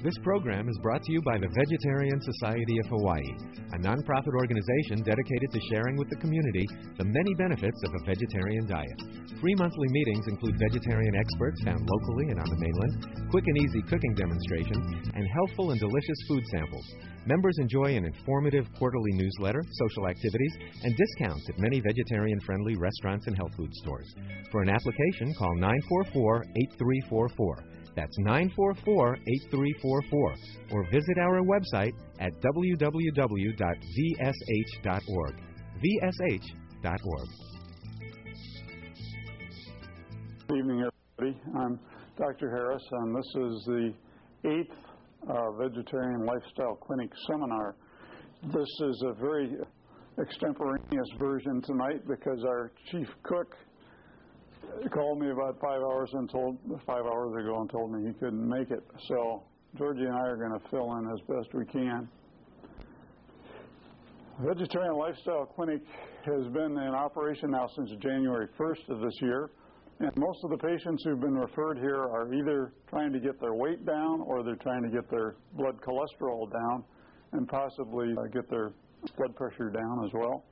This program is brought to you by the Vegetarian Society of Hawaii, a nonprofit organization dedicated to sharing with the community the many benefits of a vegetarian diet. Free monthly meetings include vegetarian experts found locally and on the mainland, quick and easy cooking demonstrations, and healthful and delicious food samples. Members enjoy an informative quarterly newsletter, social activities, and discounts at many vegetarian-friendly restaurants and health food stores. For an application, call 944-8344. That's 944-8344, or visit our website at www.vsh.org. vsh.org. Good evening, everybody. I'm Dr. Harris, and this is the 8th Vegetarian Lifestyle Clinic seminar. This is a very extemporaneous version tonight because our chief cook called me about 5 hours ago and told me he couldn't make it. So Georgie and I are going to fill in as best we can. Vegetarian Lifestyle Clinic has been in operation now since January 1st of this year, and most of the patients who've been referred here are either trying to get their weight down or they're trying to get their blood cholesterol down and possibly get their blood pressure down as well.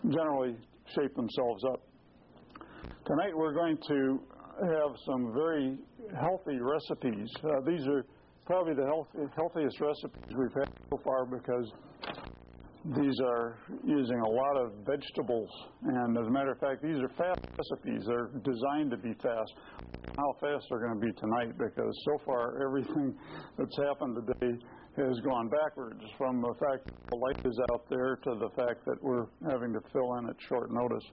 Generally shape themselves up. Tonight we're going to have some very healthy recipes. These are probably the healthiest recipes we've had so far because these are using a lot of vegetables. And as a matter of fact, these are fast recipes. They're designed to be fast. How fast they're going to be tonight, because so far everything that's happened today has gone backwards, from the fact that the light is out there to the fact that we're having to fill in at short notice.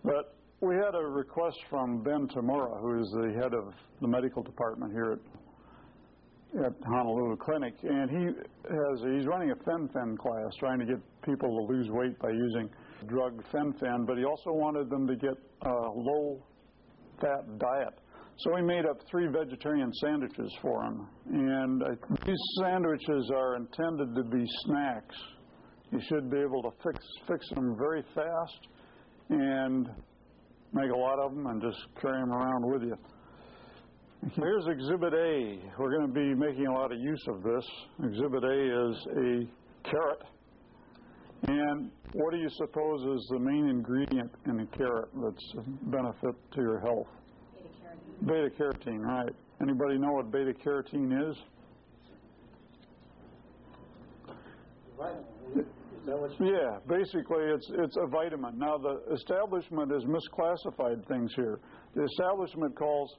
But we had a request from Ben Tamura, who is the head of the medical department here at Honolulu Clinic, and he's running a fen-phen class, trying to get people to lose weight by using drug fen-phen, but he also wanted them to get a low-fat diet. So we made up 3 vegetarian sandwiches for him, and these sandwiches are intended to be snacks. You should be able to fix them very fast and make a lot of them and just carry them around with you. Here's Exhibit A. We're going to be making a lot of use of this. Exhibit A is a carrot. And what do you suppose is the main ingredient in a carrot that's a benefit to your health? Beta-carotene, right. Anybody know what beta-carotene is? Yeah, basically it's a vitamin. Now the establishment has misclassified things here. The establishment calls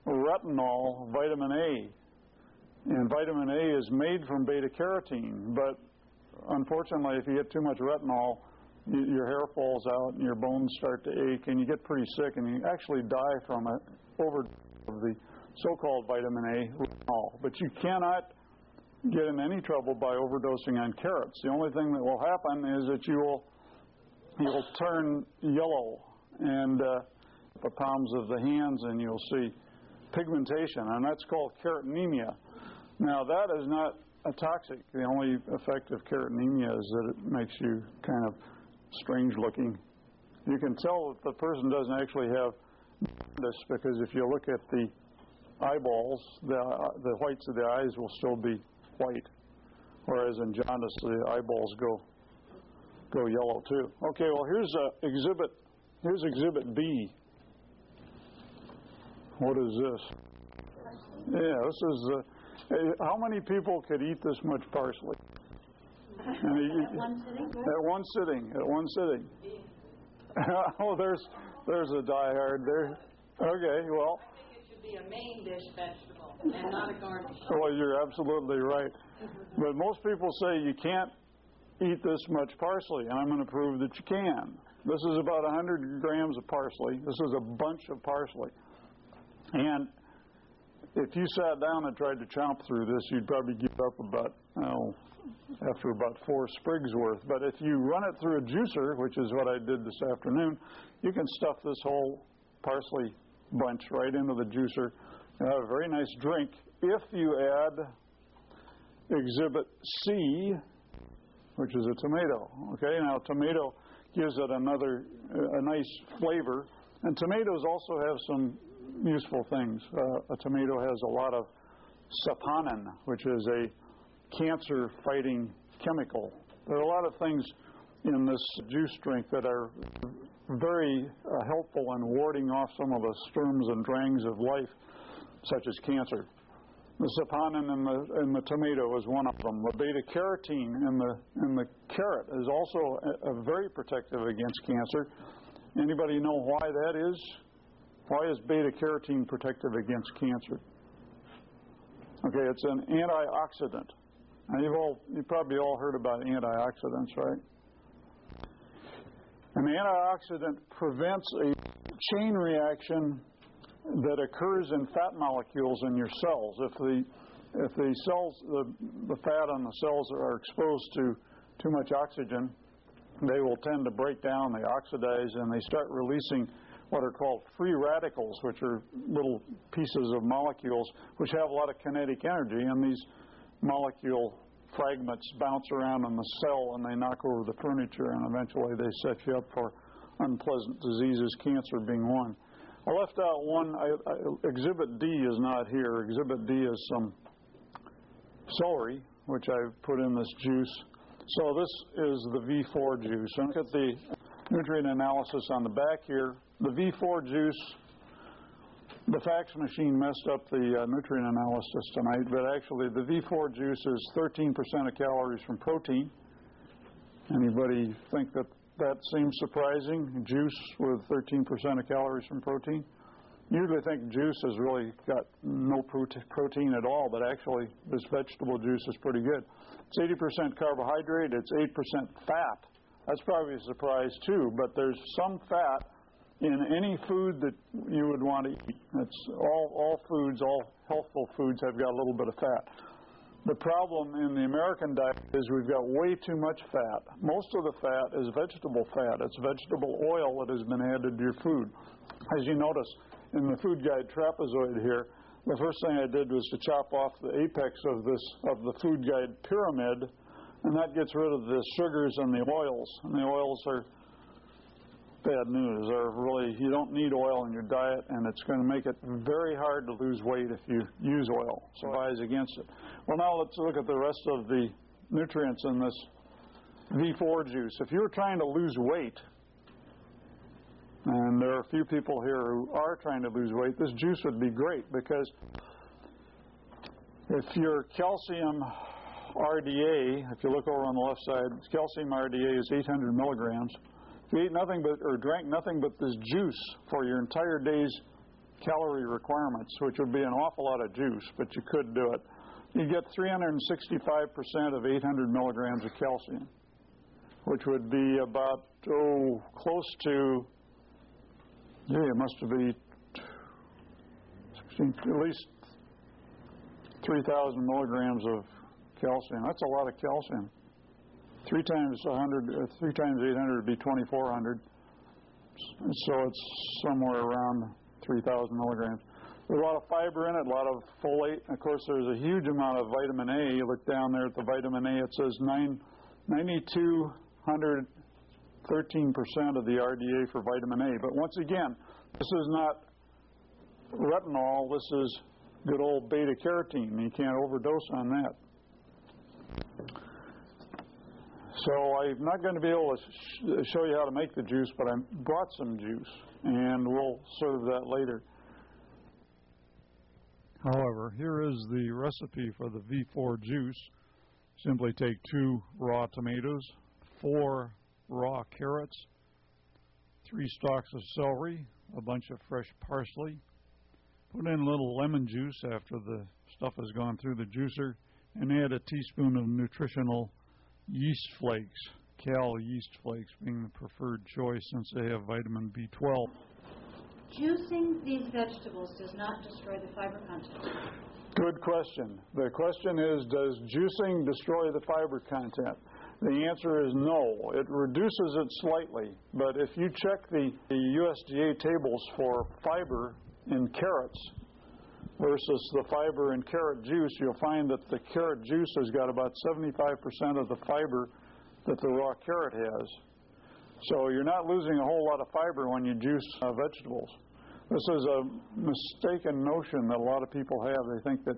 retinol vitamin A, and vitamin A is made from beta-carotene, but unfortunately if you get too much retinol, your hair falls out and your bones start to ache and you get pretty sick and you actually die from an overdose of the so-called vitamin A retinol. But you cannot get in any trouble by overdosing on carrots. The only thing that will happen is that you'll turn yellow and the palms of the hands, and you'll see pigmentation, and that's called carotenemia. Now that is not a toxic. The only effect of carotenemia is that it makes you kind of strange looking. You can tell that the person doesn't actually have jaundice because if you look at the eyeballs, the whites of the eyes will still be white, whereas in jaundice the eyeballs go yellow too. Okay, well here's Exhibit B. What is this? Yeah, this is how many people could eat this much parsley? At one sitting? At one sitting. Oh, there's a diehard there. Okay, well. I think it should be a main dish vegetable and not a garnish. Well, you're absolutely right. But most people say you can't eat this much parsley, and I'm going to prove that you can. This is about 100 grams of parsley. This is a bunch of parsley. And if you sat down and tried to chomp through this, you'd probably give up after about 4 sprigs worth. But if you run it through a juicer, which is what I did this afternoon, you can stuff this whole parsley bunch right into the juicer and have a very nice drink. If you add Exhibit C, which is a tomato. Okay, now tomato gives it a nice flavor. And tomatoes also have some useful things. A tomato has a lot of saponin, which is a cancer-fighting chemical. There are a lot of things in this juice drink that are very helpful in warding off some of the sturms and drangs of life, such as cancer. The saponin in the tomato is one of them. The beta-carotene in the carrot is also a very protective against cancer. Anybody know why that is? Why is beta-carotene protective against cancer? Okay, it's an antioxidant. Now you've probably all heard about antioxidants, right? An antioxidant prevents a chain reaction that occurs in fat molecules in your cells. If the cells, the fat on the cells are exposed to too much oxygen, they will tend to break down, they oxidize, and they start releasing what are called free radicals, which are little pieces of molecules which have a lot of kinetic energy, and these molecule fragments bounce around in the cell and they knock over the furniture, and eventually they set you up for unpleasant diseases, cancer being one. I left out one. Exhibit D is not here. Exhibit D is some celery, which I've put in this juice. So this is the V4 juice. And look at the nutrient analysis on the back here. The V4 juice, the fax machine messed up the nutrient analysis tonight, but actually the V4 juice is 13% of calories from protein. Anybody think that seems surprising? Juice with 13% of calories from protein? You usually think juice has really got no protein at all, but actually this vegetable juice is pretty good. It's 80% carbohydrate, it's 8% fat. That's probably a surprise too, but there's some fat in any food that you would want to eat. It's all foods, all healthful foods have got a little bit of fat. The problem in the American diet is we've got way too much fat. Most of the fat is vegetable fat. It's vegetable oil that has been added to your food. As you notice in the food guide trapezoid here, the first thing I did was to chop off the apex of the food guide pyramid, and that gets rid of the sugars and the oils. And the oils are bad news. You don't need oil in your diet, and it's going to make it very hard to lose weight if you use oil. So advise against it. Well, now let's look at the rest of the nutrients in this V4 juice. If you were trying to lose weight, and there are a few people here who are trying to lose weight, this juice would be great, because if your calcium RDA, if you look over on the left side, calcium RDA is 800 milligrams. If you ate nothing but, or drank nothing but this juice for your entire day's calorie requirements, which would be an awful lot of juice, but you could do it, you get 365% of 800 milligrams of calcium, which would be about, close to, it must be at least 3,000 milligrams of calcium. That's a lot of calcium. 3 times 800 would be 2,400. So it's somewhere around 3,000 milligrams. There's a lot of fiber in it, a lot of folate. Of course, there's a huge amount of vitamin A. You look down there at the vitamin A, it says 9,213% of the RDA for vitamin A. But once again, this is not retinol. This is good old beta-carotene. You can't overdose on that. So I'm not going to be able to show you how to make the juice, but I brought some juice, and we'll serve that later. However, here is the recipe for the V4 juice. Simply take 2 raw tomatoes, 4 raw carrots, 3 stalks of celery, a bunch of fresh parsley. Put in a little lemon juice after the stuff has gone through the juicer, and add a teaspoon of nutritional yeast flakes, Cal yeast flakes being the preferred choice since they have vitamin B12. Juicing these vegetables does not destroy the fiber content. Good question. The question is, does juicing destroy the fiber content? The answer is no. It reduces it slightly, but if you check the USDA tables for fiber in carrots versus the fiber in carrot juice, you'll find that the carrot juice has got about 75% of the fiber that the raw carrot has. So you're not losing a whole lot of fiber when you juice vegetables. This is a mistaken notion that a lot of people have. They think that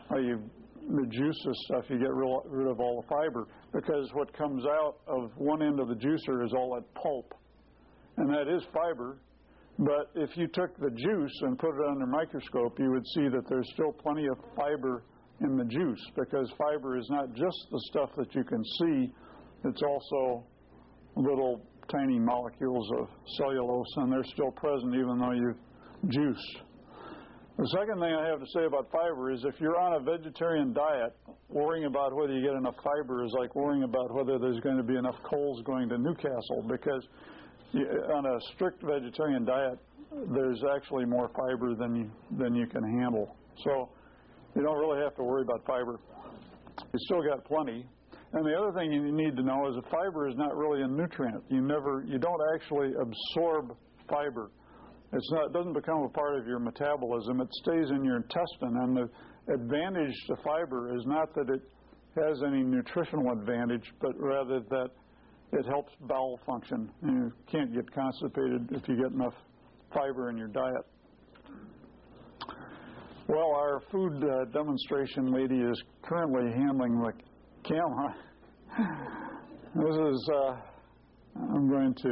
the juices stuff, you get rid of all the fiber, because what comes out of one end of the juicer is all that pulp, and that is fiber. But if you took the juice and put it under a microscope, you would see that there's still plenty of fiber in the juice, because fiber is not just the stuff that you can see, it's also little tiny molecules of cellulose, and they're still present even though you juice. The second thing I have to say about fiber is if you're on a vegetarian diet, worrying about whether you get enough fiber is like worrying about whether there's going to be enough coals going to Newcastle, because on a strict vegetarian diet, there's actually more fiber than you can handle. So you don't really have to worry about fiber. You still got plenty. And the other thing you need to know is that fiber is not really a nutrient. You don't actually absorb fiber. It doesn't become a part of your metabolism. It stays in your intestine. And the advantage to fiber is not that it has any nutritional advantage, but rather that it helps bowel function. You can't get constipated if you get enough fiber in your diet. Well, our food demonstration lady is currently handling the camera. This is, I'm going to...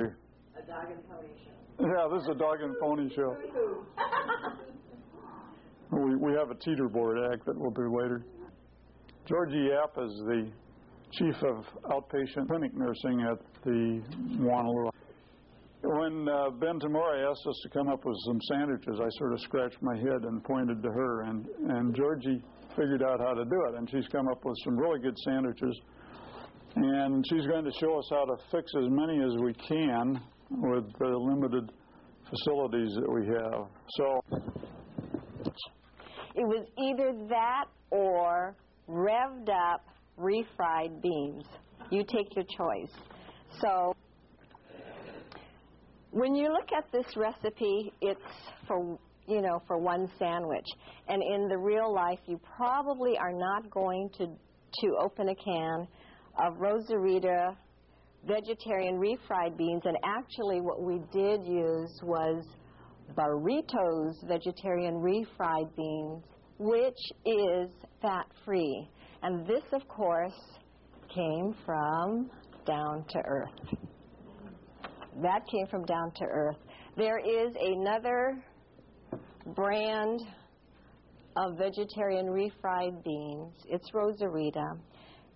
A dog and pony show. Yeah, this is a dog and pony show. We have a teeter board act that we'll do later. Georgie Yap is the chief of outpatient clinic nursing at the Wanalua. When Ben Tamori asked us to come up with some sandwiches, I sort of scratched my head and pointed to her, and Georgie figured out how to do it, and she's come up with some really good sandwiches. And she's going to show us how to fix as many as we can with the limited facilities that we have. So it was either that or revved up refried beans. You take your choice. So when you look at this recipe, it's for one sandwich. And in the real life, you probably are not going to open a can of Rosarita vegetarian refried beans. And actually what we did use was Burritos vegetarian refried beans, which is fat-free. And this, of course, came from Down to Earth. That came from Down to Earth. There is another brand of vegetarian refried beans. It's Rosarita.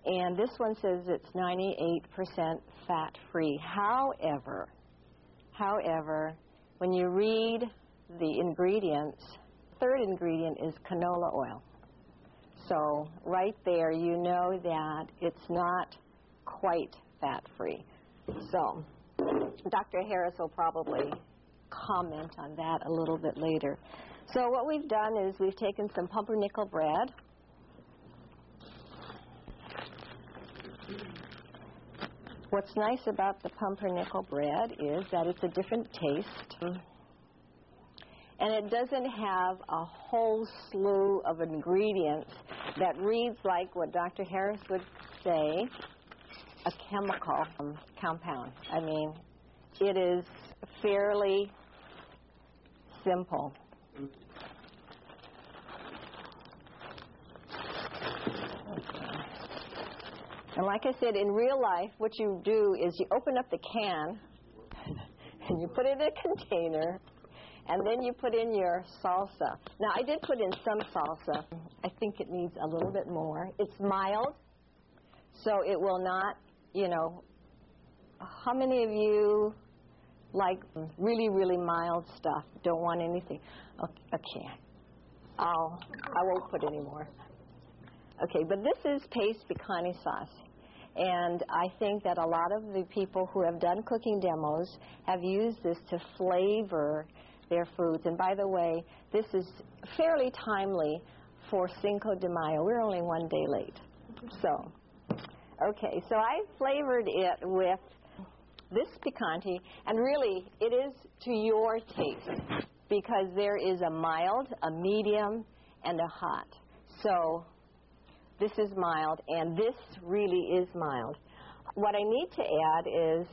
And this one says it's 98% fat-free. However, when you read the ingredients, the third ingredient is canola oil. So right there, you know that it's not quite fat-free. So Dr. Harris will probably comment on that a little bit later. So what we've done is we've taken some pumpernickel bread. What's nice about the pumpernickel bread is that it's a different taste. And it doesn't have a whole slew of ingredients that reads like what Dr. Harris would say, a chemical compound. I mean, it is fairly simple. And like I said, in real life, what you do is you open up the can and you put it in a container, and then you put in your salsa. Now, I did put in some salsa. I think it needs a little bit more. It's mild, so it will not, how many of you like really, really mild stuff, don't want anything? Okay, I won't put any more. Okay, but this is paste picante sauce. And I think that a lot of the people who have done cooking demos have used this to flavor their foods. And by the way, this is fairly timely for Cinco de Mayo. We're only one day late. So, okay, so I flavored it with this picante, and really it is to your taste, because there is a mild, a medium, and a hot. So this is mild, and this really is mild. What I need to add is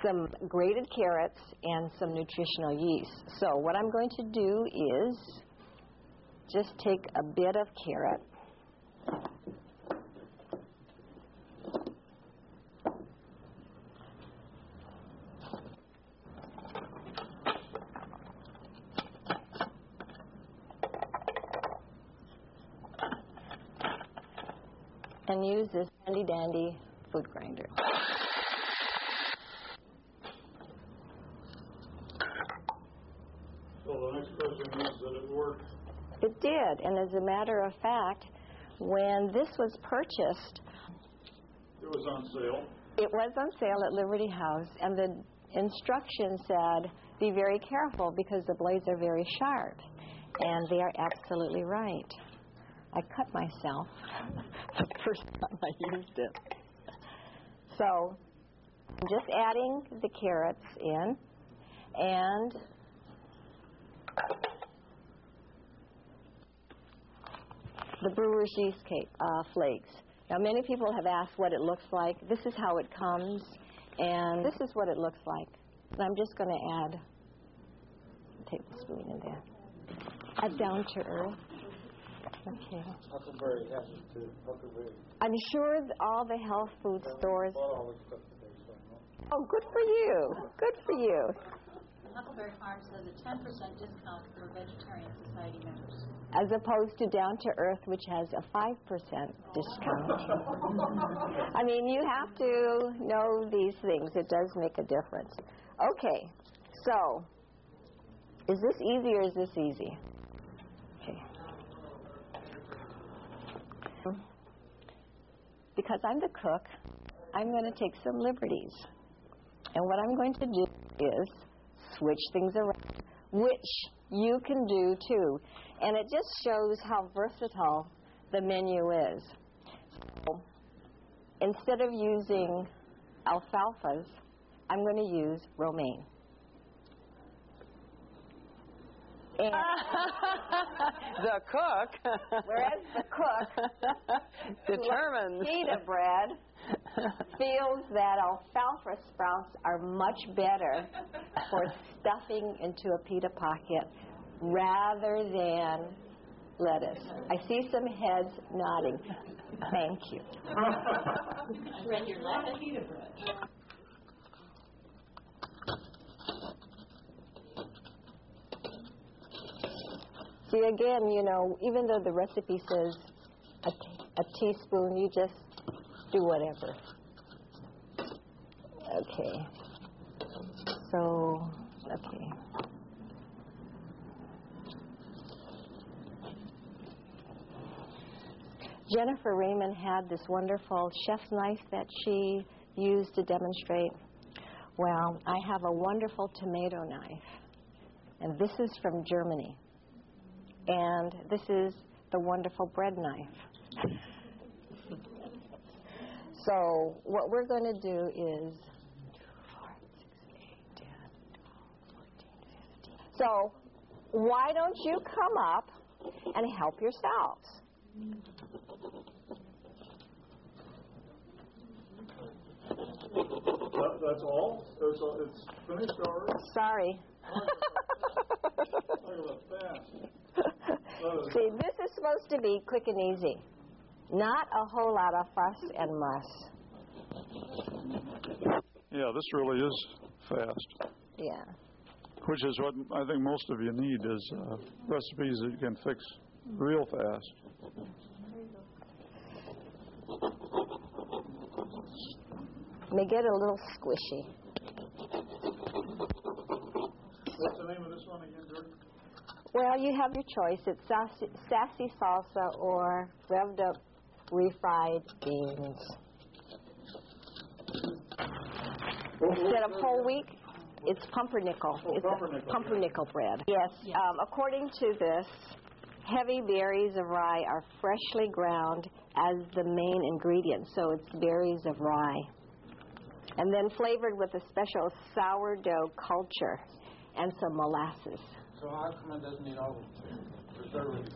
some grated carrots and some nutritional yeast. So what I'm going to do is just take a bit of carrot and use this handy-dandy food grinder. So the next question is, did it work? It did, and as a matter of fact, when this was purchased, It was on sale. it was on sale at Liberty House, and the instructions said, be very careful because the blades are very sharp. And they are absolutely right. I cut myself the first time I used it. So I'm just adding the carrots in and the brewer's yeast cake flakes. Now many people have asked what it looks like. This is how it comes, and this is what it looks like. And I'm just going to add a tablespoon in there. Add down to earth. Okay. Huckleberry has it too. Huckleberry. I'm sure all the health food stores. All this stuff today, so, Oh, good for you. Good for you. Huckleberry Farms has a 10% discount for Vegetarian Society members. As opposed to Down to Earth, which has a 5% discount. I mean, you have to know these things. It does make a difference. Okay, so is this easy or is this easy? Okay. Because I'm the cook, I'm going to take some liberties. And what I'm going to do is switch things around, which you can do too. And it just shows how versatile the menu is. So, instead of using alfalfas, I'm going to use romaine. And the cook. Whereas the cook determines. Pita bread feels that alfalfa sprouts are much better for stuffing into a pita pocket rather than lettuce. I see some heads nodding. Thank you. Bread, your left pita bread. See, again, you know, even though the recipe says a teaspoon, you just do whatever. Okay. So, okay. Jennifer Raymond had this wonderful chef's knife that she used to demonstrate. Well, I have a wonderful tomato knife, and this is from Germany. And this is the wonderful bread knife. So what we're going to do is 4, 6, 8, 10, 12, 14, 15. So why don't you come up and help yourselves? That's all? It's finished already? Sorry. Look at that. See, this is supposed to be quick and easy. Not a whole lot of fuss and muss. Yeah, this really is fast. Yeah. Which is what I think most of you need is recipes that you can fix real fast. May get a little squishy. What's the name of this one again, George? Well, you have your choice. It's sassy salsa or revved up refried beans. Instead of whole wheat, it's pumpernickel. Oh, it's pumpernickel, pumpernickel bread. Yes. According to this, heavy berries of rye are freshly ground as the main ingredient. So it's berries of rye. And then flavored with a special sourdough culture and some molasses. So how come it doesn't need all the preservatives?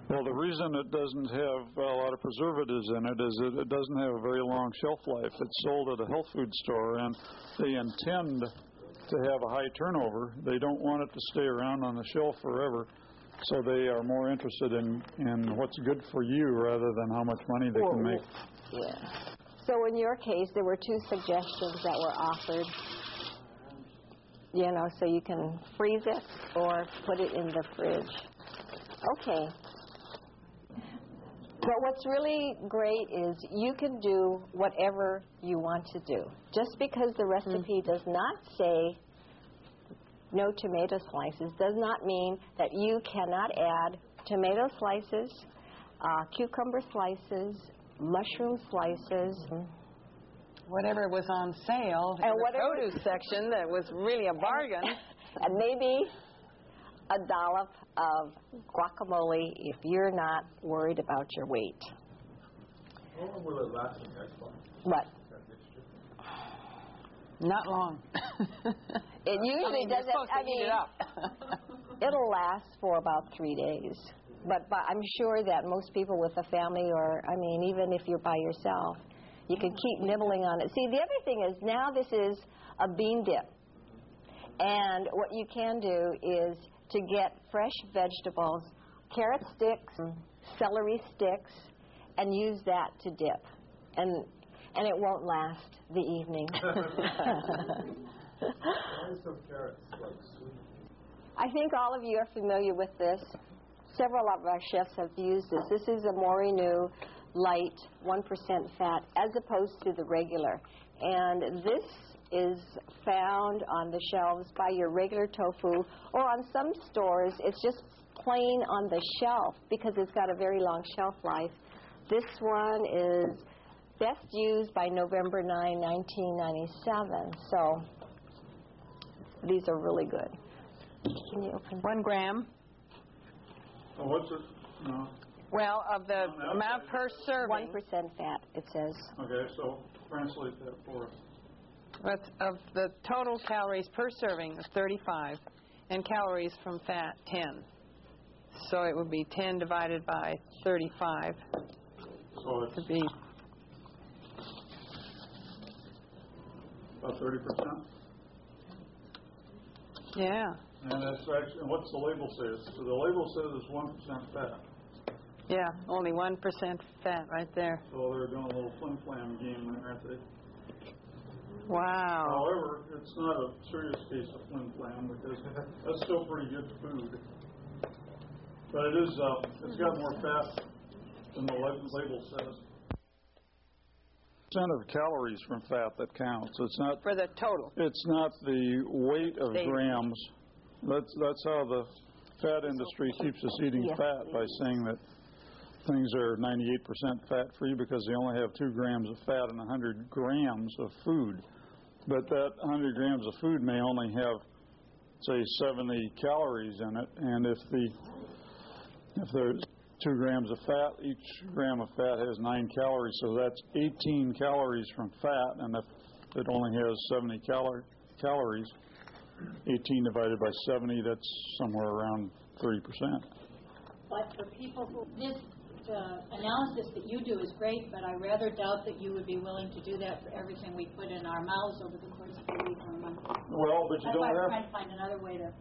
Well, the reason it doesn't have a lot of preservatives in it is that it doesn't have a very long shelf life. It's sold at a health food store, and they intend to have a high turnover. They don't want it to stay around on the shelf forever, so they are more interested in what's good for you rather than how much money they can make. Yeah. So in your case, there were 2 suggestions that were offered. You know, so you can freeze it or put it in the fridge. Okay. But what's really great is you can do whatever you want to do. Just because the recipe does not say no tomato slices does not mean that you cannot add tomato slices, cucumber slices, mushroom slices. Whatever was on sale in the produce section that was really a bargain. And maybe a dollop of guacamole if you're not worried about your weight. How long will it last in that box? What? That mixture? Not long. It usually doesn't. I mean, it up. it'll last for about 3 days. But I'm sure that most people with a family, or I mean, even if you're by yourself, you can keep nibbling on it. See, the other thing is now this is a bean dip. And what you can do is to get fresh vegetables, carrot sticks, celery sticks, and use that to dip. And it won't last the evening. Why is some carrots like sweet? I think all of you are familiar with this. Several of our chefs have used this. This is a Morinu light 1% fat as opposed to the regular. And this is found on the shelves by your regular tofu, or on some stores it's just plain on the shelf because it's got a very long shelf life. This one is best used by November 9, 1997. So these are really good. Can you open 1 gram. So what's it? No. Well, of the amount per serving. 1% fat, it says. Okay, so translate that for us. Of the total calories per serving is 35, and calories from fat 10. So it would be 10 divided by 35 So it's to be about 30%. yeah. And that's actually, what's the label say? So the label says it's 1% fat. Yeah, only 1% fat right there. So they're doing a little flim-flam game there, aren't they? Wow. However, it's not a serious case of flim-flam because that's still pretty good food. But it is, it's got more fat than the label says. Percent of calories from fat that counts. It's not For the total. It's not the weight of grams. That's how the fat industry keeps us eating fat, by saying that things are 98% fat-free because they only have 2 grams of fat in 100 grams of food. But that 100 grams of food may only have, say, 70 calories in it, and if there's 2 grams of fat, each gram of fat has 9 calories, so that's 18 calories from fat, and if it only has 70 calories, 18 divided by 70, that's somewhere around 30%. But for people who, this analysis that you do is great, but I rather doubt that you would be willing to do that for everything we put in our mouths over the course of a week or a month. Well, but you That's don't why have... we're trying to find another way to...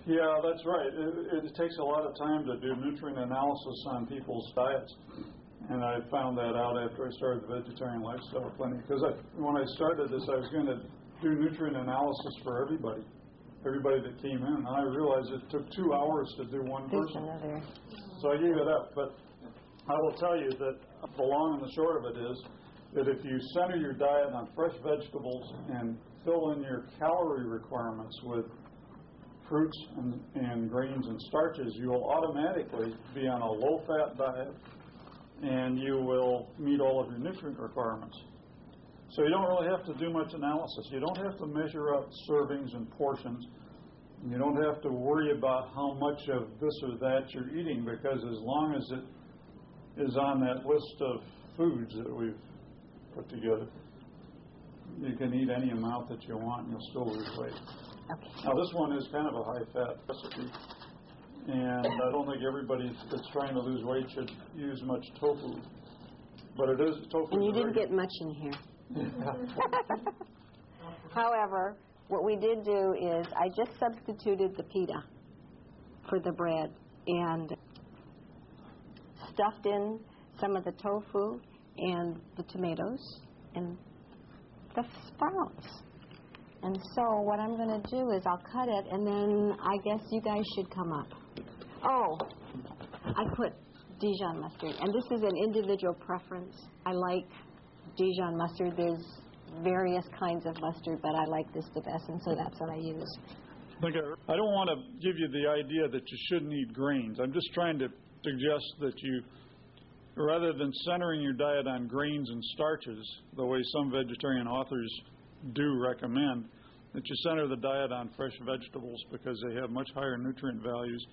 Yeah, that's right. It takes a lot of time to do nutrient analysis on people's diets. And I found that out after I started the Vegetarian Lifestyle Clinic. Because when I started this, I was going to do nutrient analysis for everybody that came in. And I realized it took 2 hours to do one person. So I gave it up. But I will tell you that the long and the short of it is that if you center your diet on fresh vegetables and fill in your calorie requirements with fruits and grains and starches, you will automatically be on a low-fat diet, and you will meet all of your nutrient requirements. So you don't really have to do much analysis. You don't have to measure up servings and portions. You don't have to worry about how much of this or that you're eating, because as long as it is on that list of foods that we've put together, you can eat any amount that you want and you'll still lose weight. Okay. Now this one is kind of a high-fat recipe, and I don't think everybody that's trying to lose weight should use much tofu. But it is tofu. And you didn't get much in here. However, what we did do is I just substituted the pita for the bread and stuffed in some of the tofu and the tomatoes and the sprouts. And so what I'm going to do is I'll cut it, and then I guess you guys should come up. Oh, I put Dijon mustard, and this is an individual preference. I like Dijon mustard. There's various kinds of mustard, but I like this the best, and so that's what I use. Look, I don't want to give you the idea that you shouldn't eat grains. I'm just trying to suggest that you, rather than centering your diet on grains and starches, the way some vegetarian authors do recommend, that you center the diet on fresh vegetables because they have much higher nutrient values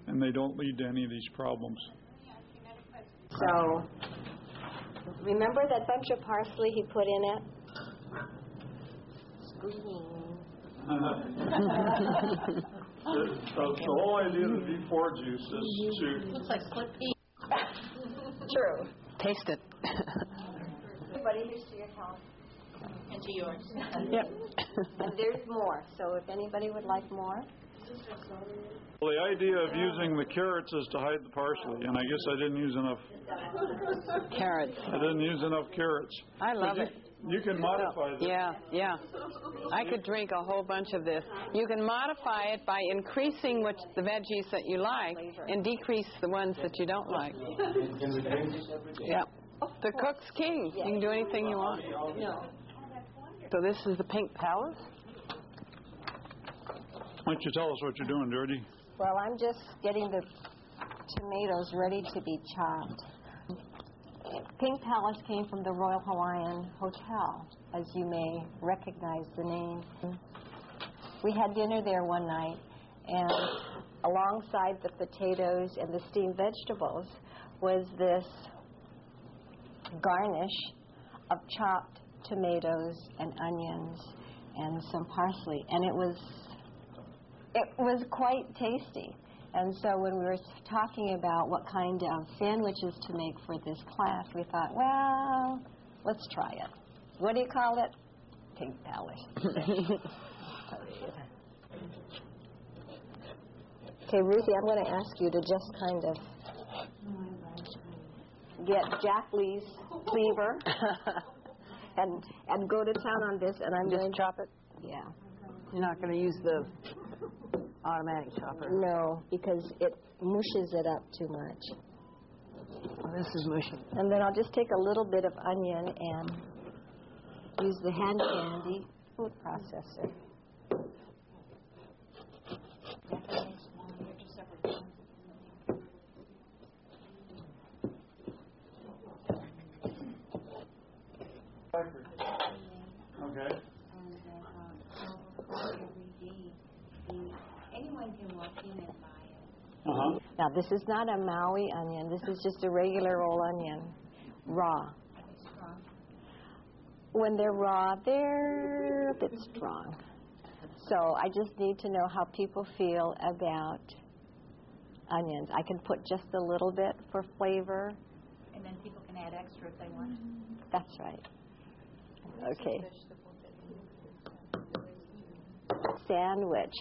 and they don't lead to any of these problems. So, remember that bunch of parsley he put in it? Screaming. The whole idea of the V4 juice is to... Looks like split pea. True. Taste it. Everybody, here's to your health. And to yours. Yep. And there's more, so if anybody would like more. Well, the idea of using the carrots is to hide the parsley, and I guess I didn't use enough. Carrots. I didn't use enough carrots. I love it. You can modify this. Yeah. I could drink a whole bunch of this. You can modify it by increasing the veggies that you like and decrease the ones that you don't like. Yeah. The cook's king. You can do anything you want. No. So this is the Pink Palace. Why don't you tell us what you're doing, Georgie? Well, I'm just getting the tomatoes ready to be chopped. Pink Palace came from the Royal Hawaiian Hotel, as you may recognize the name. We had dinner there one night, and alongside the potatoes and the steamed vegetables was this garnish of chopped tomatoes and onions and some parsley, and it was quite tasty. And so when we were talking about what kind of sandwiches to make for this class, we thought, well, let's try it. What do you call it? Pink Palace. Okay, Ruthie, I'm going to ask you to just kind of get Jack Lee's cleaver and go to town on this, and I'm Just going to chop it? Yeah. You're not going to use the automatic chopper? No, because it mushes it up too much. Oh, this is mushy. And then I'll just take a little bit of onion and use the hand candy food processor. Okay. Anyone can walk in and buy it. Uh-huh. Now, this is not a Maui onion. This is just a regular old onion, raw. When they're raw, they're a bit strong. So I just need to know how people feel about onions. I can put just a little bit for flavor. And then people can add extra if they want. That's right. Okay. Sandwich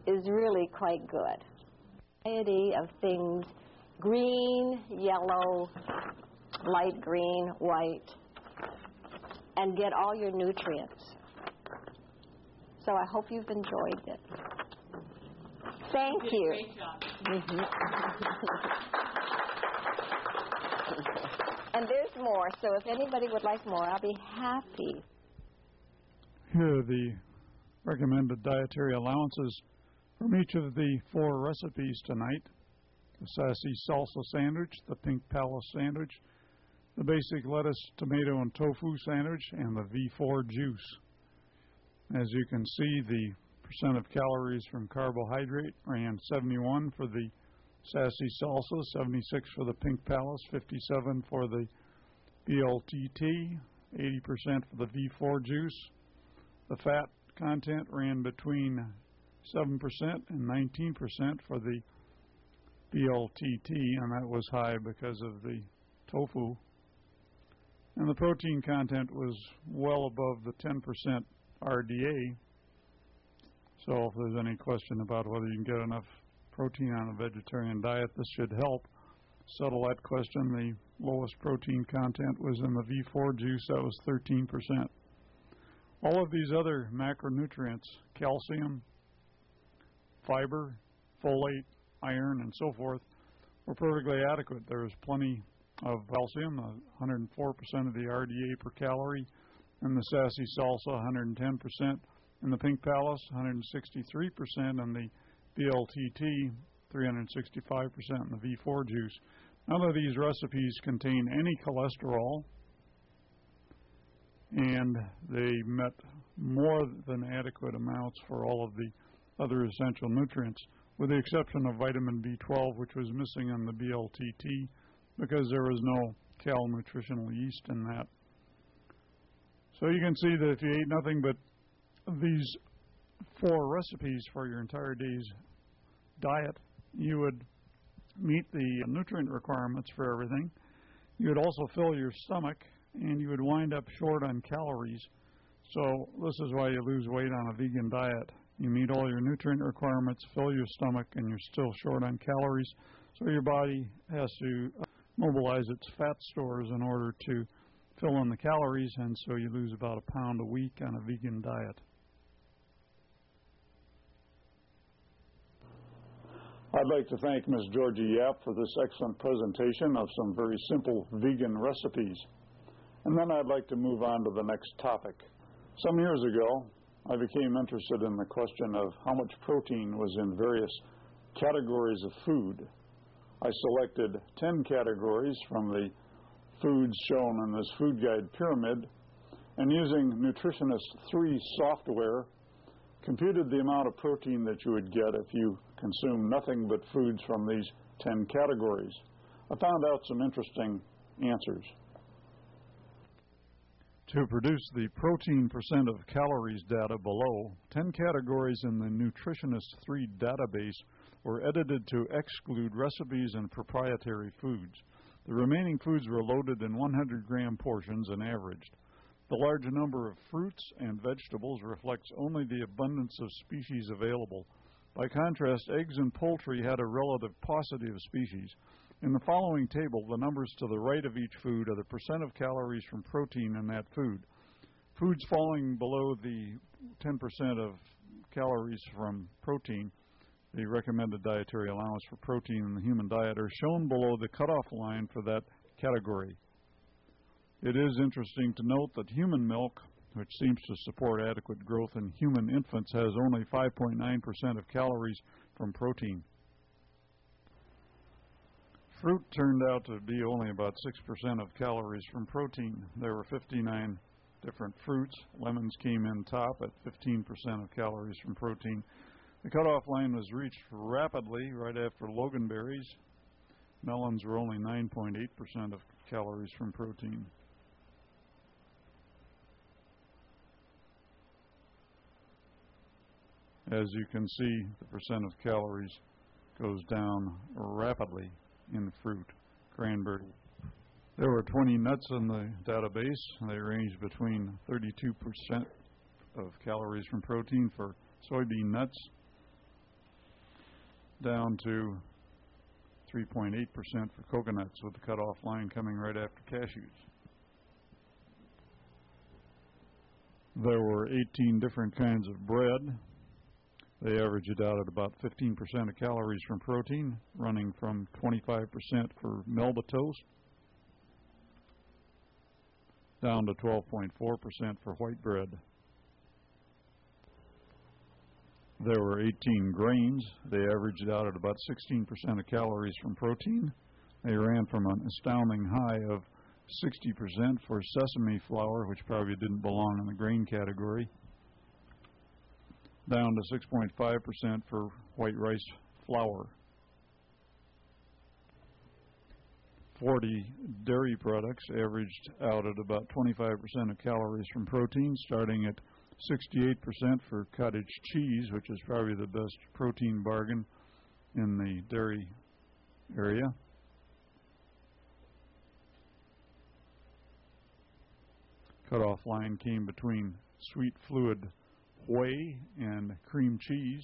is really quite good. Variety of things, green, yellow, light green, white, and get all your nutrients. So I hope you've enjoyed it. Thank you. Great job. And there's more, so if anybody would like more, I'll be happy. Here are the recommended dietary allowances from each of the 4 recipes tonight: the sassy salsa sandwich, the Pink Palace sandwich, the basic lettuce, tomato, and tofu sandwich, and the V4 juice. As you can see, the percent of calories from carbohydrate ran 71 for the sassy salsa, 76 for the Pink Palace, 57 for the BLTT, 80% for the V4 juice. The fat content ran between 7% and 19% for the BLTT, and that was high because of the tofu. And the protein content was well above the 10% RDA. So if there's any question about whether you can get enough protein on a vegetarian diet, this should help settle that question. The lowest protein content was in the V4 juice. That was 13%. All of these other macronutrients, calcium, fiber, folate, iron, and so forth, were perfectly adequate. There was plenty of calcium, 104% of the RDA per calorie. In the sassy salsa, 110%. In the pink palace, 163%. In the BLTT, 365% in the V4 juice. None of these recipes contain any cholesterol, and they met more than adequate amounts for all of the other essential nutrients, with the exception of vitamin B12, which was missing in the BLTT because there was no cal nutritional yeast in that. So you can see that if you ate nothing but these 4 recipes for your entire day's diet, you would meet the nutrient requirements for everything. You would also fill your stomach, and you would wind up short on calories. So this is why you lose weight on a vegan diet. You meet all your nutrient requirements, fill your stomach, and you're still short on calories. So your body has to mobilize its fat stores in order to fill in the calories, and so you lose about a pound a week on a vegan diet. I'd like to thank Ms. Georgie Yap for this excellent presentation of some very simple vegan recipes. And then I'd like to move on to the next topic. Some years ago, I became interested in the question of how much protein was in various categories of food. I selected 10 categories from the foods shown in this food guide pyramid, and using Nutritionist 3 software, computed the amount of protein that you would get if you consume nothing but foods from these 10 categories. I found out some interesting answers. To produce the protein percent of calories data below, 10 categories in the Nutritionist 3 database were edited to exclude recipes and proprietary foods. The remaining foods were loaded in 100-gram portions and averaged. The large number of fruits and vegetables reflects only the abundance of species available. By contrast, eggs and poultry had a relative paucity of species. In the following table, the numbers to the right of each food are the percent of calories from protein in that food. Foods falling below the 10% of calories from protein, the recommended dietary allowance for protein in the human diet, are shown below the cutoff line for that category. It is interesting to note that human milk, which seems to support adequate growth in human infants, has only 5.9% of calories from protein. Fruit turned out to be only about 6% of calories from protein. There were 59 different fruits. Lemons came in top at 15% of calories from protein. The cutoff line was reached rapidly right after loganberries. Melons were only 9.8% of calories from protein. As you can see, the percent of calories goes down rapidly in fruit. Cranberry. There were 20 nuts in the database. They ranged between 32% of calories from protein for soybean nuts down to 3.8% for coconuts, with the cutoff line coming right after cashews. There were 18 different kinds of bread. They average it out at about 15% of calories from protein, running from 25% for Melba toast down to 12.4% for white bread. There were 18 grains. They averaged out at about 16% of calories from protein. They ran from an astounding high of 60% for sesame flour, which probably didn't belong in the grain category, down to 6.5% for white rice flour. 40 dairy products averaged out at about 25% of calories from protein, starting at 68% for cottage cheese, which is probably the best protein bargain in the dairy area. Cutoff line came between sweet fluid whey and cream cheese.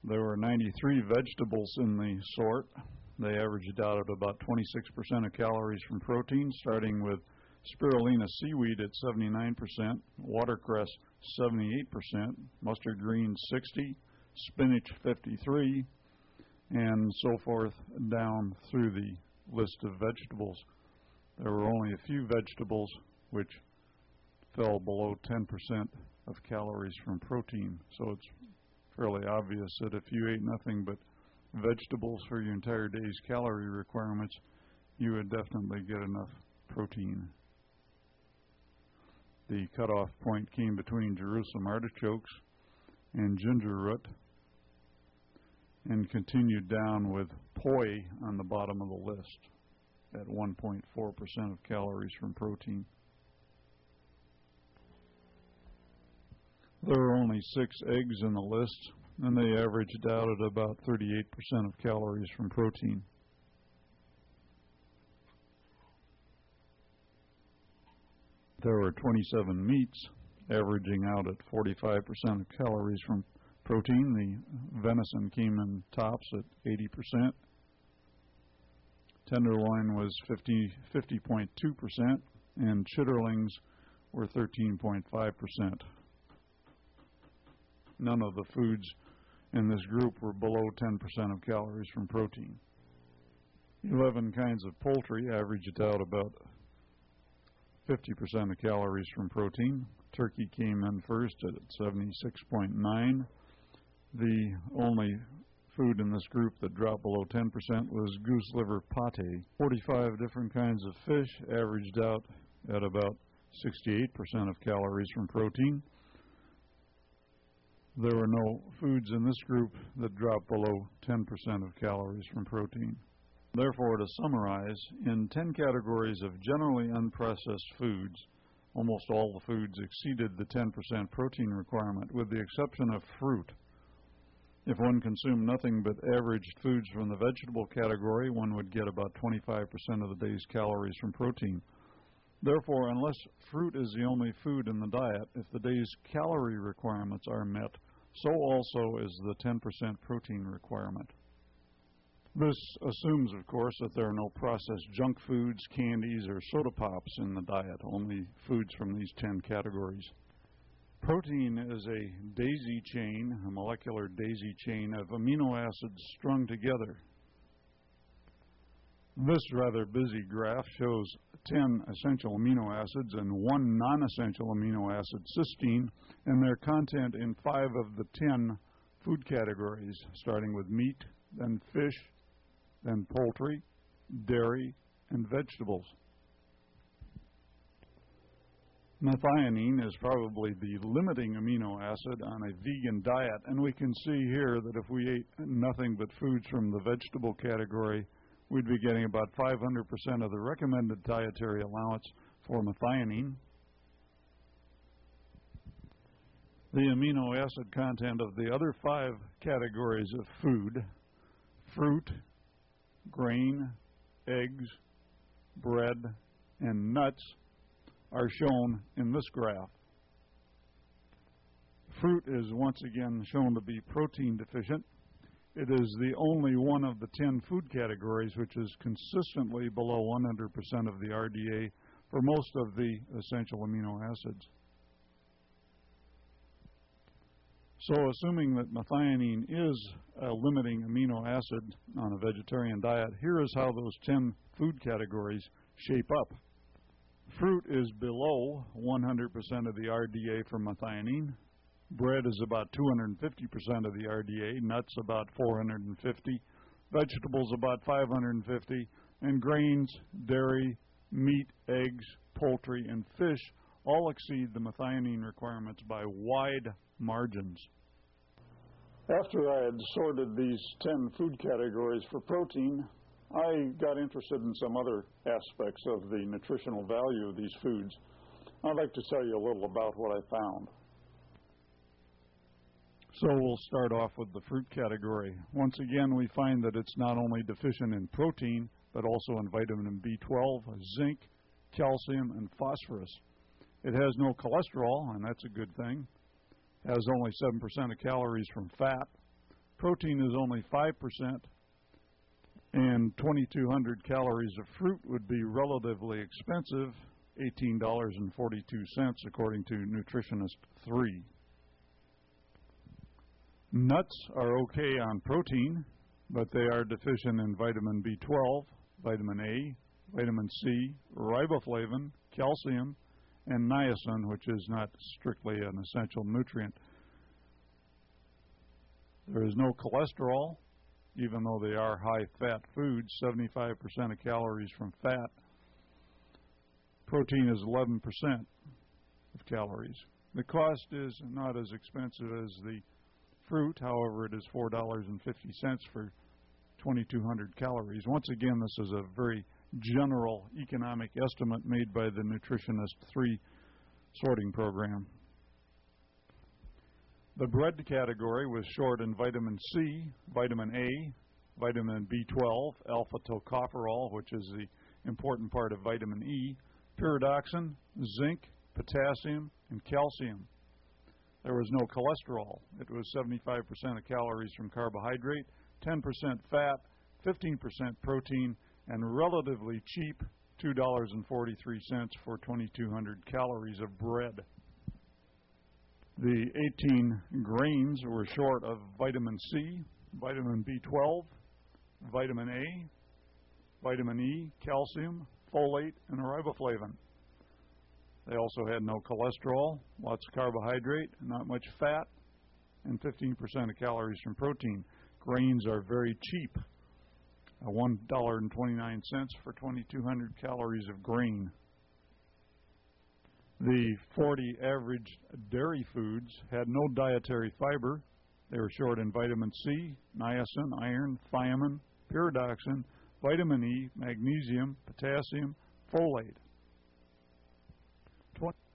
There were 93 vegetables in the sort. They averaged out at about 26% of calories from protein, starting with spirulina seaweed at 79%, watercress 78%, mustard greens 60%, spinach 53%, and so forth down through the list of vegetables. There were only a few vegetables which fell below 10% of calories from protein. So it's fairly obvious that if you ate nothing but vegetables for your entire day's calorie requirements, you would definitely get enough protein. The cutoff point came between Jerusalem artichokes and ginger root, and continued down with poi on the bottom of the list at 1.4% of calories from protein. There are only 6 eggs in the list, and they averaged out at about 38% of calories from protein. There were 27 meats, averaging out at 45% of calories from protein. The venison came in tops at 80%. Tenderloin was 50.2%, and chitterlings were 13.5%. None of the foods in this group were below 10% of calories from protein. 11 kinds of poultry averaged out about 50% of calories from protein. Turkey came in first at 76.9. The only food in this group that dropped below 10% was goose liver pate. 45 different kinds of fish averaged out at about 68% of calories from protein. There were no foods in this group that dropped below 10% of calories from protein. Therefore, to summarize, in 10 categories of generally unprocessed foods, almost all the foods exceeded the 10% protein requirement, with the exception of fruit. If one consumed nothing but averaged foods from the vegetable category, one would get about 25% of the day's calories from protein. Therefore, unless fruit is the only food in the diet, if the day's calorie requirements are met, so also is the 10% protein requirement. This assumes, of course, that there are no processed junk foods, candies, or soda pops in the diet, only foods from these 10 categories. Protein is a daisy chain, a molecular daisy chain of amino acids strung together. This rather busy graph shows 10 essential amino acids and 1 non-essential amino acid, cysteine, and their content in 5 of the 10 food categories, starting with meat, then fish, then poultry, dairy, and vegetables. Methionine is probably the limiting amino acid on a vegan diet, and we can see here that if we ate nothing but foods from the vegetable category, we'd be getting about 500% of the recommended dietary allowance for methionine. The amino acid content of the other 5 categories of food, fruit, grain, eggs, bread, and nuts, are shown in this graph. Fruit is once again shown to be protein deficient. It is the only one of the 10 food categories which is consistently below 100% of the RDA for most of the essential amino acids. So assuming that methionine is a limiting amino acid on a vegetarian diet, here is how those 10 food categories shape up. Fruit is below 100% of the RDA for methionine. Bread is about 250% of the RDA, nuts about 450, vegetables about 550, and grains, dairy, meat, eggs, poultry, and fish all exceed the methionine requirements by wide margins. After I had sorted these 10 food categories for protein, I got interested in some other aspects of the nutritional value of these foods. I'd like to tell you a little about what I found. So we'll start off with the fruit category. Once again, we find that it's not only deficient in protein, but also in vitamin B12, zinc, calcium, and phosphorus. It has no cholesterol, and that's a good thing. It has only 7% of calories from fat. Protein is only 5%, and 2,200 calories of fruit would be relatively expensive, $18.42 according to Nutritionist 3. Nuts are okay on protein. but they are deficient in vitamin B12, vitamin A, vitamin C, riboflavin, calcium, and niacin, which is not strictly an essential nutrient. There is no cholesterol, even though they are high-fat foods, 75% of calories from fat. Protein is 11% of calories. The cost is not as expensive as the fruit, however, it is $4.50 for 2,200 calories. Once again, this is a very general economic estimate made by the Nutritionist 3 sorting program. The bread category was short in vitamin C, vitamin A, vitamin B12, alpha-tocopherol, which is the important part of vitamin E, pyridoxine, zinc, potassium, and calcium. There was no cholesterol. It was 75% of calories from carbohydrate, 10% fat, 15% protein, and relatively cheap, $2.43 for 2,200 calories of bread. The 18 grains were short of vitamin C, vitamin B12, vitamin A, vitamin E, calcium, folate, and riboflavin. They also had no cholesterol, lots of carbohydrate, not much fat, and 15% of calories from protein. Grains are very cheap, $1.29 for 2,200 calories of grain. The 40 average dairy foods had no dietary fiber. They were short in vitamin C, niacin, iron, thiamine, pyridoxine, vitamin E, magnesium, potassium, folate.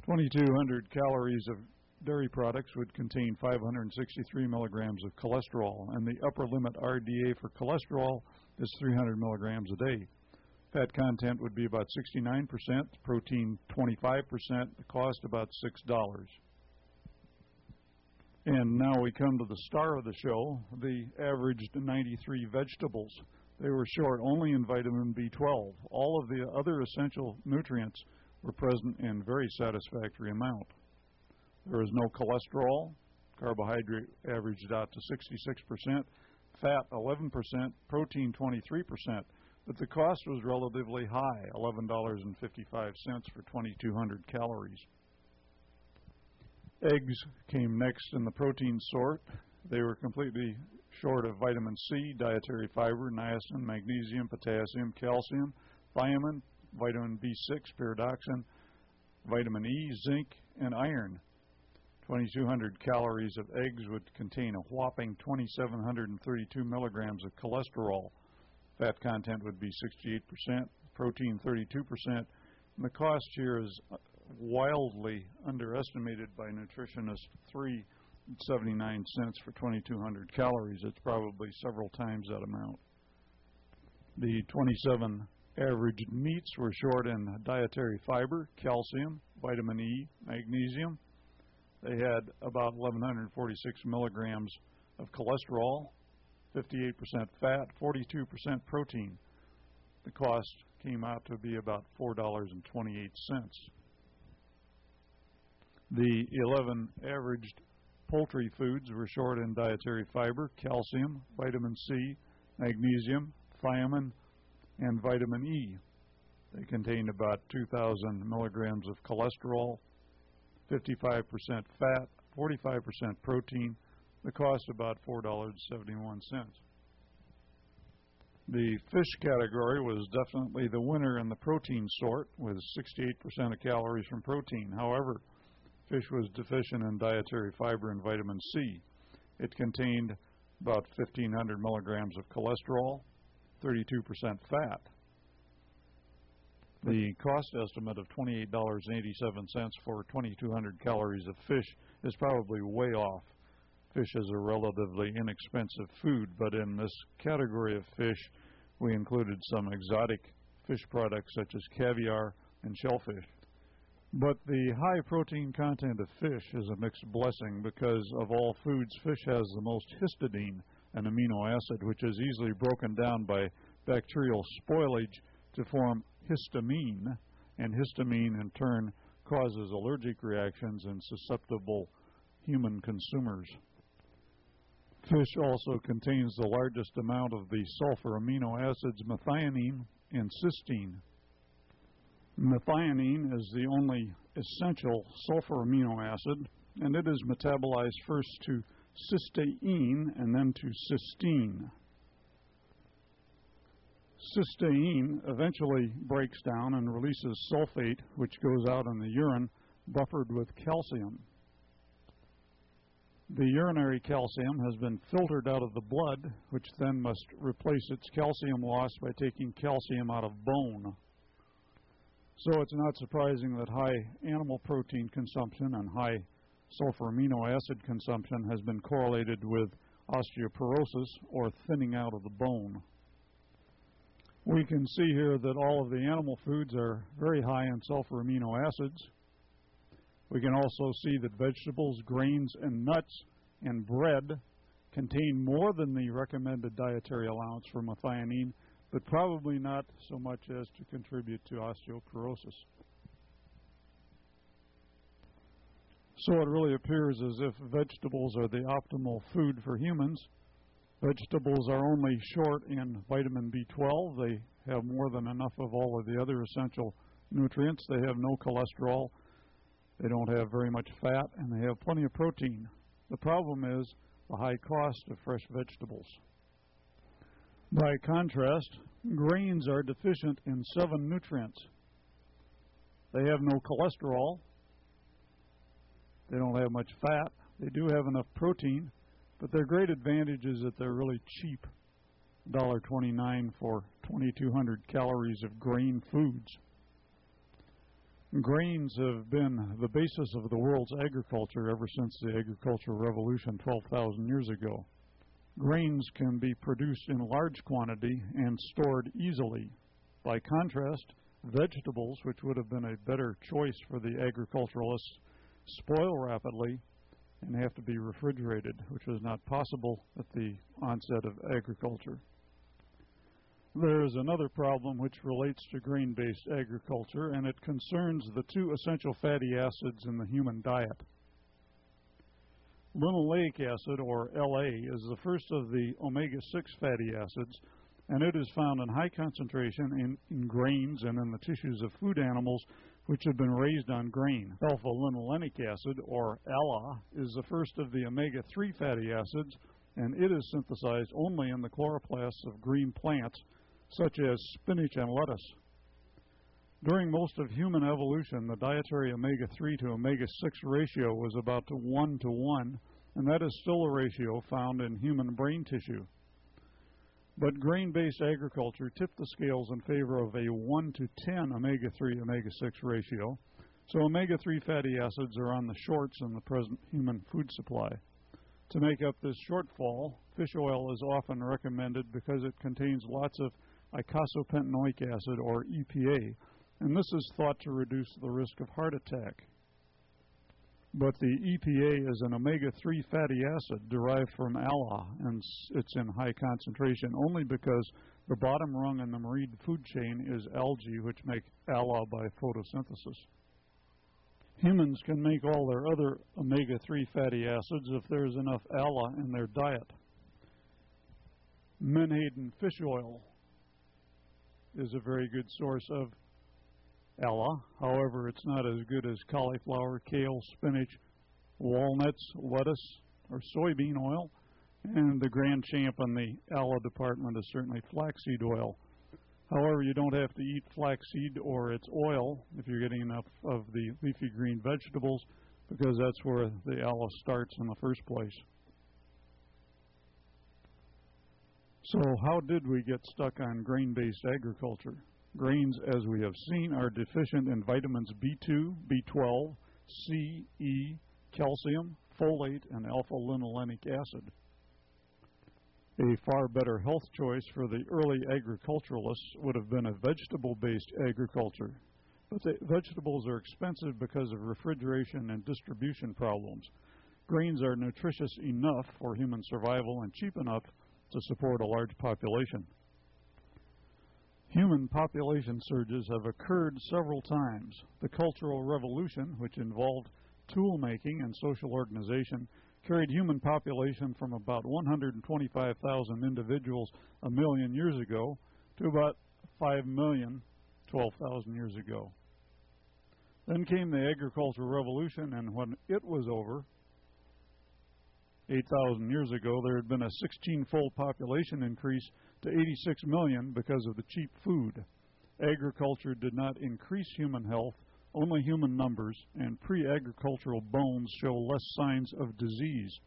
2,200 calories of dairy products would contain 563 milligrams of cholesterol, and the upper limit RDA for cholesterol is 300 milligrams a day. Fat content would be about 69%, protein 25%, the cost about $6. And now we come to the star of the show, the averaged 93 vegetables. They were short only in vitamin B12. All of the other essential nutrients were present in very satisfactory amount. There was no cholesterol. Carbohydrate averaged out to 66%, fat 11%, protein 23%, but the cost was relatively high, $11.55 for 2,200 calories. Eggs came next in the protein sort. They were completely short of vitamin C, dietary fiber, niacin, magnesium, potassium, calcium, thiamine, vitamin B6, pyridoxine, vitamin E, zinc, and iron. 2,200 calories of eggs would contain a whopping 2,732 milligrams of cholesterol. Fat content would be 68%, protein 32%, and the cost here is wildly underestimated by Nutritionist 3, 79 cents for 2,200 calories. It's probably several times that amount. The 27 averaged meats were short in dietary fiber, calcium, vitamin E, magnesium. They had about 1,146 milligrams of cholesterol, 58% fat, 42% protein. The cost came out to be about $4.28. The 11 averaged poultry foods were short in dietary fiber, calcium, vitamin C, magnesium, thiamine, and vitamin E. They contained about 2,000 milligrams of cholesterol, 55% fat, 45% protein. The cost about $4.71. The fish category was definitely the winner in the protein sort, with 68% of calories from protein. However, fish was deficient in dietary fiber and vitamin C. It contained about 1,500 milligrams of cholesterol, 32% fat. The cost estimate of $28.87 for 2,200 calories of fish is probably way off. Fish is a relatively inexpensive food, but in this category of fish, we included some exotic fish products such as caviar and shellfish. But the high protein content of fish is a mixed blessing because of all foods, fish has the most histidine, an amino acid, which is easily broken down by bacterial spoilage to form histamine, and histamine in turn causes allergic reactions in susceptible human consumers. Fish also contains the largest amount of the sulfur amino acids methionine and cysteine. Methionine is the only essential sulfur amino acid, and it is metabolized first to cysteine and then to cysteine. Cysteine eventually breaks down and releases sulfate, which goes out in the urine, buffered with calcium. The urinary calcium has been filtered out of the blood, which then must replace its calcium loss by taking calcium out of bone. So it's not surprising that high animal protein consumption and high sulfur amino acid consumption has been correlated with osteoporosis or thinning out of the bone. We can see here that all of the animal foods are very high in sulfur amino acids. We can also see that vegetables, grains, and nuts and bread contain more than the recommended dietary allowance for methionine, but probably not so much as to contribute to osteoporosis. So it really appears as if vegetables are the optimal food for humans. Vegetables are only short in vitamin B12. They have more than enough of all of the other essential nutrients. They have no cholesterol. They don't have very much fat, and they have plenty of protein. The problem is the high cost of fresh vegetables. By contrast, grains are deficient in 7 nutrients. They have no cholesterol. They don't have much fat. They do have enough protein, but their great advantage is that they're really cheap. $1.29 for 2,200 calories of grain foods. Grains have been the basis of the world's agriculture ever since the agricultural revolution 12,000 years ago. Grains can be produced in large quantity and stored easily. By contrast, vegetables, which would have been a better choice for the agriculturalists, spoil rapidly and have to be refrigerated, which was not possible at the onset of agriculture. There is another problem which relates to grain-based agriculture, and it concerns the 2 essential fatty acids in the human diet. Linoleic acid, or LA, is the first of the omega-6 fatty acids, and it is found in high concentration in grains and in the tissues of food animals which have been raised on grain. Alpha-linolenic acid, or ALA, is the first of the omega-3 fatty acids, and it is synthesized only in the chloroplasts of green plants, such as spinach and lettuce. During most of human evolution, the dietary omega-3 to omega-6 ratio was about 1 to 1, and that is still a ratio found in human brain tissue. But grain-based agriculture tipped the scales in favor of a 1 to 10 omega-3 omega-6 ratio, so omega-3 fatty acids are on the shorts in the present human food supply. To make up this shortfall, fish oil is often recommended because it contains lots of eicosapentaenoic acid, or EPA, and this is thought to reduce the risk of heart attack. But the EPA is an omega-3 fatty acid derived from ALA, and it's in high concentration only because the bottom rung in the marine food chain is algae, which make ALA by photosynthesis. Humans can make all their other omega-3 fatty acids if there's enough ALA in their diet. Menhaden fish oil is a very good source of ALA. However, it's not as good as cauliflower, kale, spinach, walnuts, lettuce, or soybean oil. And the grand champ in the ALA department is certainly flaxseed oil. However, you don't have to eat flaxseed or its oil if you're getting enough of the leafy green vegetables, because that's where the ALA starts in the first place. So how did we get stuck on grain-based agriculture? Grains, as we have seen, are deficient in vitamins B2, B12, C, E, calcium, folate, and alpha-linolenic acid. A far better health choice for the early agriculturalists would have been a vegetable-based agriculture. But the vegetables are expensive because of refrigeration and distribution problems. Grains are nutritious enough for human survival and cheap enough to support a large population. Human population surges have occurred several times. The Cultural Revolution, which involved tool making and social organization, carried human population from about 125,000 individuals a million years ago to about 5 million 12,000 years ago. Then came the agricultural revolution, and when it was over, 8,000 years ago, there had been a 16-fold population increase to 86 million because of the cheap food. Agriculture did not increase human health, only human numbers, and pre-agricultural bones show less signs of disease.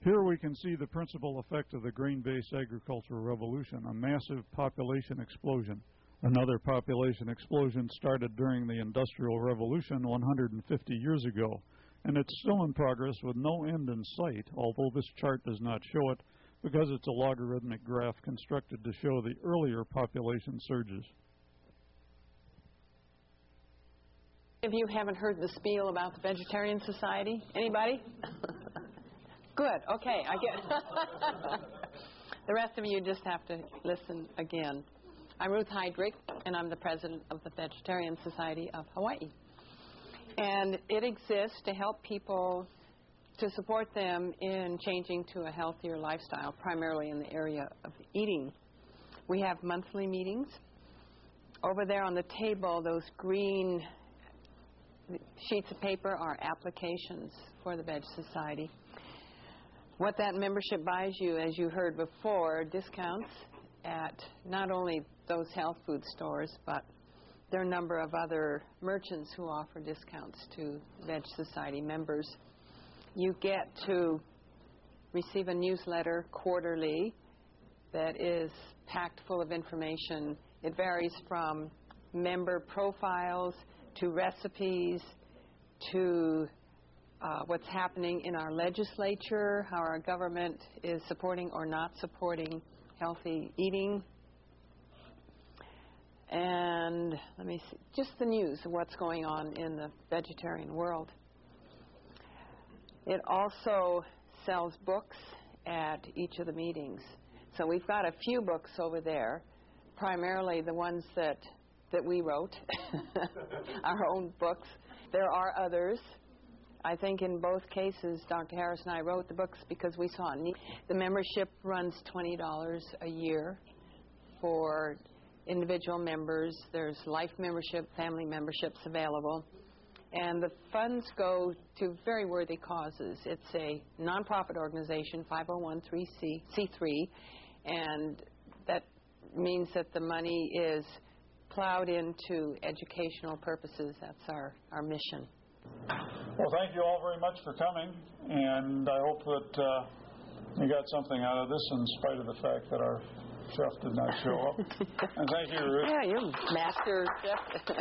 Here we can see the principal effect of the grain-based agricultural revolution, a massive population explosion. Another population explosion started during the Industrial Revolution 150 years ago, and it's still in progress with no end in sight, although this chart does not show it because it's a logarithmic graph constructed to show the earlier population surges. If you haven't heard the spiel about the Vegetarian Society, anybody? Good, okay, I get the rest of you just have to listen again. I'm Ruth Heidrich, and I'm the president of the Vegetarian Society of Hawaii. And it exists to help people, to support them in changing to a healthier lifestyle, primarily in the area of eating. We have monthly meetings. Over there on the table, those green sheets of paper are applications for the Veg Society. What that membership buys you, as you heard before, discounts at not only those health food stores, but there are a number of other merchants who offer discounts to Veg Society members. You get to receive a newsletter quarterly that is packed full of information. It varies from member profiles to recipes to what's happening in our legislature, how our government is supporting or not supporting healthy eating. And let me see, just the news of what's going on in the vegetarian world. It also sells books at each of the meetings. So we've got a few books over there, primarily the ones that we wrote, our own books. There are others. I think in both cases, Dr. Harris and I wrote the books because we saw a need. The membership runs $20 a year for individual members. There's life membership, family memberships available. And the funds go to very worthy causes. It's a nonprofit organization, 501c3, and that means that the money is plowed into educational purposes. That's our mission. Well, thank you all very much for coming, and I hope that you got something out of this in spite of the fact that our chef did not show up. And thank you, Ruth. Yeah, you're master chef.